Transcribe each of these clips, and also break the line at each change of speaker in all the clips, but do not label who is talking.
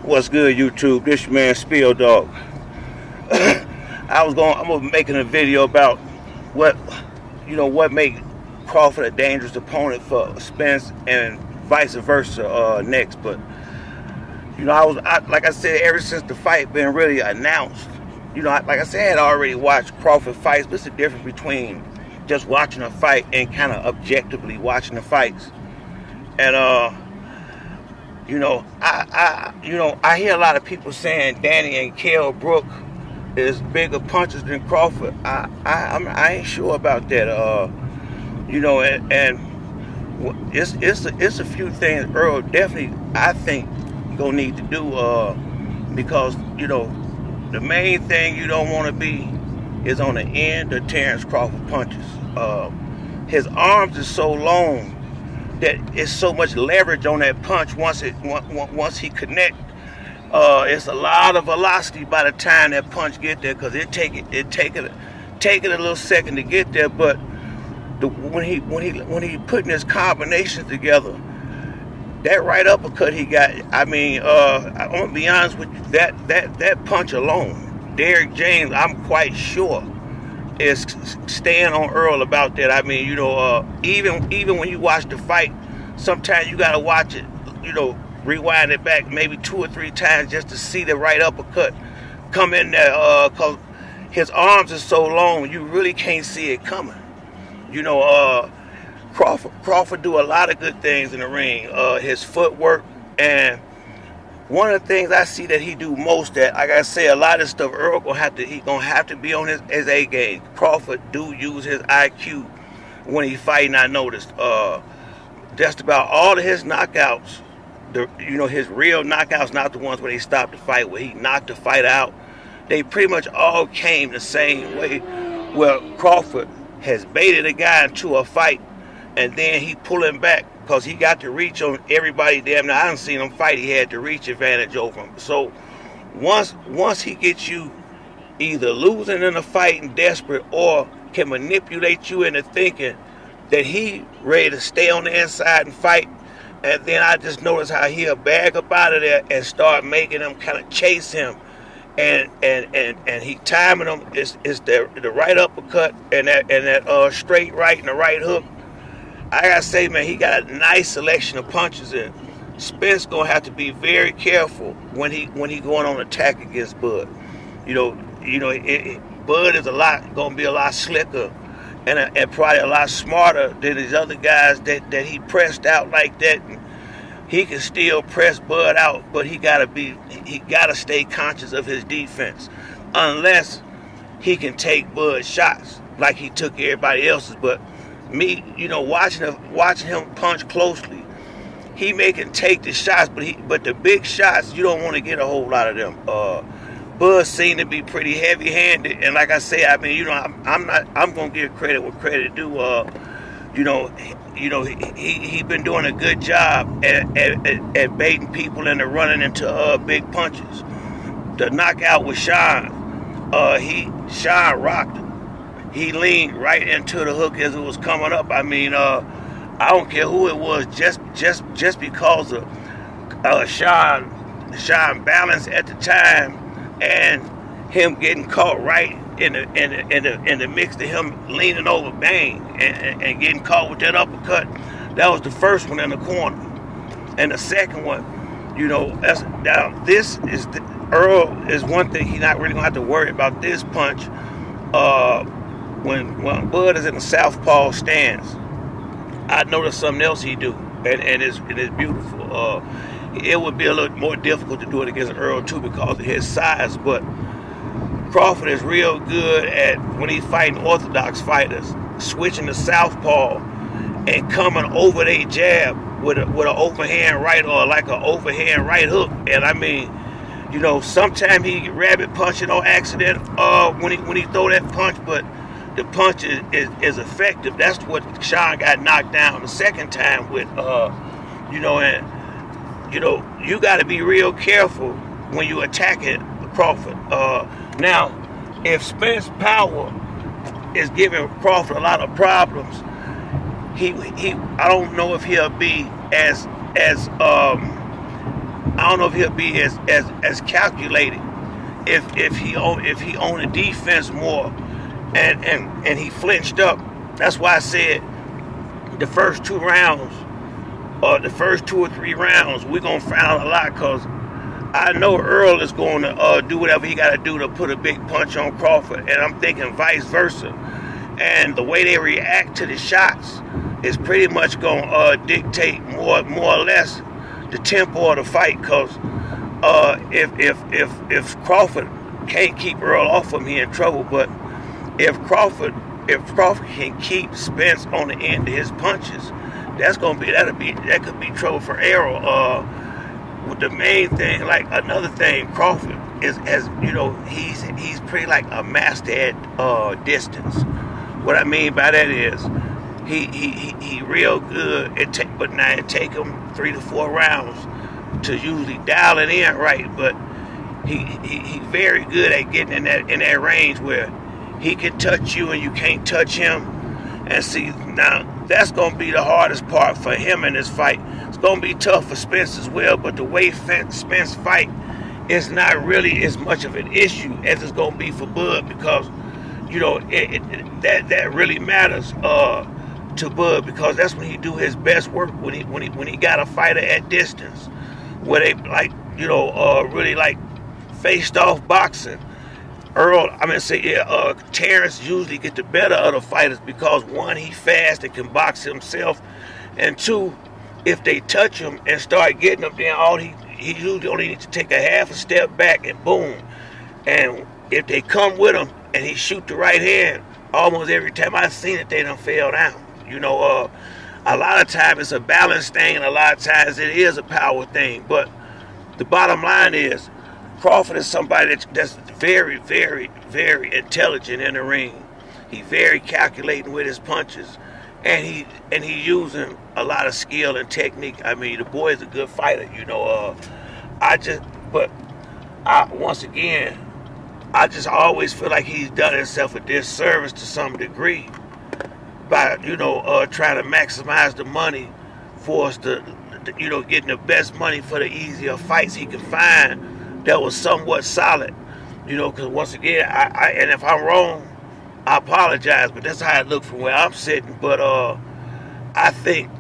What's good, YouTube? This your man Spill Dog. I'm gonna be making a video about what what made Crawford a dangerous opponent for Spence and vice versa next. But like I said, ever since the fight been really announced, like I said, I had already watched Crawford fights. But it's the difference between just watching a fight and kind of objectively watching the fights. And I hear a lot of people saying Danny and Kell Brook is bigger punchers than Crawford. I ain't sure about that. It's a few things Errol definitely I think gonna need to do because the main thing you don't want to be is on the end of Terrence Crawford punches. His arms is so long that it's so much leverage on that punch once he connect. It's a lot of velocity by the time that punch get there, because it take it a little second to get there. But when he putting his combinations together, that right uppercut he got. I'm gonna be honest with you, that punch alone, Derrick James, I'm quite sure, is staying on Errol about that. Even when you watch the fight, sometimes you gotta watch it, rewind it back maybe 2 or 3 times just to see the right uppercut come in there, cause his arms are so long, you really can't see it coming. Crawford do a lot of good things in the ring. His footwork, and one of the things I see that he do most, that like I say, a lot of stuff Errol gonna have to be on his A game. Crawford do use his IQ when he fighting. I noticed just about all of his knockouts, his real knockouts, not the ones where they stopped the fight, where he knocked the fight out, they pretty much all came the same way, where Crawford has baited a guy into a fight and then he pulling back because he got the reach on everybody. Damn near, I done seen him fight, he had the reach advantage over him. So once he gets you either losing in a fight and desperate, or can manipulate you into thinking that he ready to stay on the inside and fight, and then I just notice how he'll bag up out of there and start making them kind of chase him, and he timing them. It's the right uppercut and that straight right and the right hook. I gotta say, man, he got a nice selection of punches, and Spence gonna have to be very careful when he going on attack against Bud. Bud is gonna be a lot slicker and probably a lot smarter than these other guys that he pressed out like that. And he can still press Bud out, but he gotta stay conscious of his defense, unless he can take Bud shots like he took everybody else's. But me, watching him punch closely, he can take the shots, but the big shots, you don't want to get a whole lot of them. Bud seemed to be pretty heavy-handed, and like I say, I'm gonna give credit where credit due. He been doing a good job at baiting people into running into big punches. The knockout with Sean rocked him. He leaned right into the hook as it was coming up. I don't care who it was, just because of Sean balance at the time, and him getting caught right in the mix to him leaning over, bang, and getting caught with that uppercut. That was the first one in the corner, and the second one, Errol is one thing. He's not really gonna have to worry about this punch. When Bud is in the southpaw stance, I noticed something else he do, and it's beautiful. It would be a little more difficult to do it against Errol too because of his size, but Crawford is real good at, when he's fighting orthodox fighters, switching to southpaw and coming over their jab with an overhand right, or like an overhand right hook. And sometimes he rabbit punching on accident when he throw that punch, but the punch is effective. That's what Sean got knocked down the second time with. You got to be real careful when you attack it, Crawford. Now, if Spence power is giving Crawford a lot of problems, I don't know if he'll be as I don't know if he'll be as calculated if he on the defense more, and he flinched up. That's why I said the first 2 rounds, or the first 2 or 3 rounds, we're gonna find out a lot, because I know Errol is going to do whatever he got to do to put a big punch on Crawford, and I'm thinking vice versa. And the way they react to the shots is pretty much going to dictate more or less the tempo of the fight. Because if Crawford can't keep Errol off him, he in trouble. But if Crawford can keep Spence on the end of his punches, that could be trouble for Errol. With the main thing, like another thing, Crawford he's pretty like a master at distance. What I mean by that is he real good. But now it take him 3 to 4 rounds to usually dial it in right. But he very good at getting in that range where he can touch you and you can't touch him. And see, now that's gonna be the hardest part for him in this fight. It's gonna be tough for Spence as well. But the way Spence fight is not really as much of an issue as it's gonna be for Bud, because that really matters to Bud, because that's when he do his best work, when he got a fighter at distance, where they really like faced off boxing. Terrence usually get the better of the fighters because, one, he fast and can box himself, and two, if they touch him and start getting him, then he usually only needs to take a half a step back and boom. And if they come with him and he shoot the right hand, almost every time I've seen it, they done fell down. A lot of times it's a balance thing, and a lot of times it is a power thing. But the bottom line is, Crawford is somebody that's very, very, very intelligent in the ring. He's very calculating with his punches, and he using a lot of skill and technique. I mean, the boy is a good fighter. Once again, I just always feel like he's done himself a disservice to some degree by trying to maximize the money for us to getting the best money for the easier fights he can find that was somewhat solid, because once again, and if I'm wrong, I apologize, but that's how it looked from where I'm sitting. But I think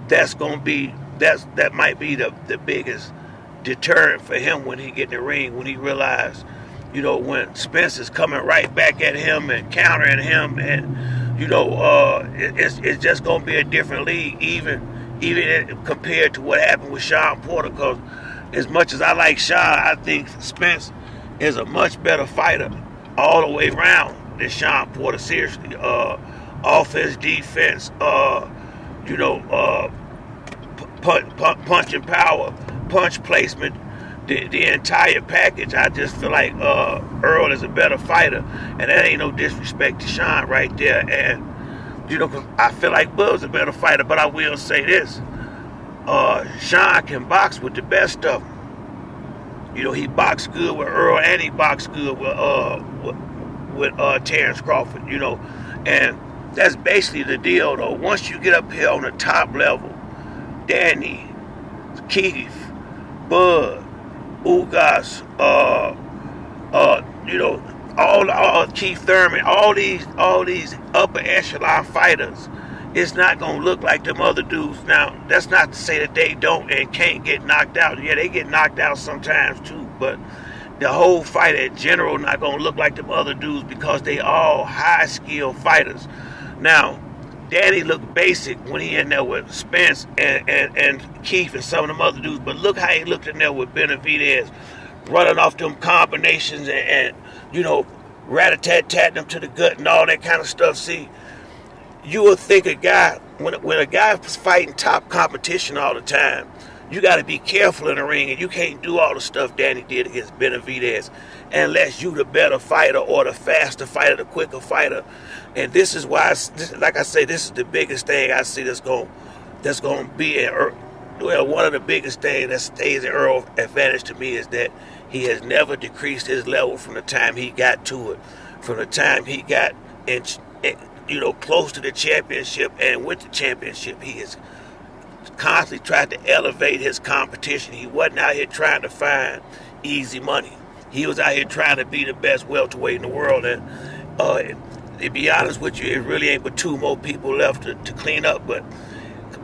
that might be the biggest deterrent for him when he get in the ring, when he realize, when Spence is coming right back at him and countering him, and it's just gonna be a different league, even compared to what happened with Sean Porter. Because as much as I like Sean, I think Spence is a much better fighter all the way around than Sean Porter. Seriously, offense, defense, punching power, punch placement, the entire package. I just feel like Errol is a better fighter, and that ain't no disrespect to Sean right there. And cause I feel like Bub's a better fighter, but I will say this. Sean can box with the best of them. He boxed good with Errol, and he boxed good with Terrence Crawford. And that's basically the deal, though. Once you get up here on the top level, Danny, Keith, Bud, Ugas, all Keith Thurman, all these upper echelon fighters, it's not gonna look like them other dudes. Now, that's not to say that they don't and can't get knocked out. Yeah, they get knocked out sometimes too, but the whole fight in general not gonna look like them other dudes, because they all high skill fighters. Now, Danny looked basic when he in there with Spence and Keith and some of them other dudes, but look how he looked in there with Benavidez, running off them combinations and rat-a-tat-tatting them to the gut and all that kind of stuff. See, you would think a guy, when a guy is fighting top competition all the time, you got to be careful in the ring, and you can't do all the stuff Danny did against Benavidez unless you the better fighter or the faster fighter, the quicker fighter. And this is why, like I say, this is the biggest thing I see that's going to be one of the biggest things that stays in Errol's advantage to me is that he has never decreased his level from the time he got to it, from the time he got close to the championship and with the championship. He has constantly tried to elevate his competition. He wasn't out here trying to find easy money. He was out here trying to be the best welterweight in the world. And to be honest with you, it really ain't but 2 more people left to clean up. But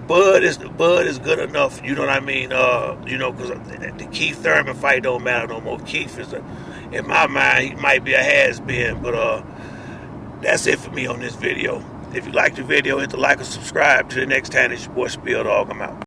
Bud is good enough. You know what I mean? Because the Keith Thurman fight don't matter no more. Keith is, in my mind, he might be a has-been. But that's it for me on this video. If you like the video, hit the like and subscribe. Till the next time, it's your boy Spill Dog. I'm out.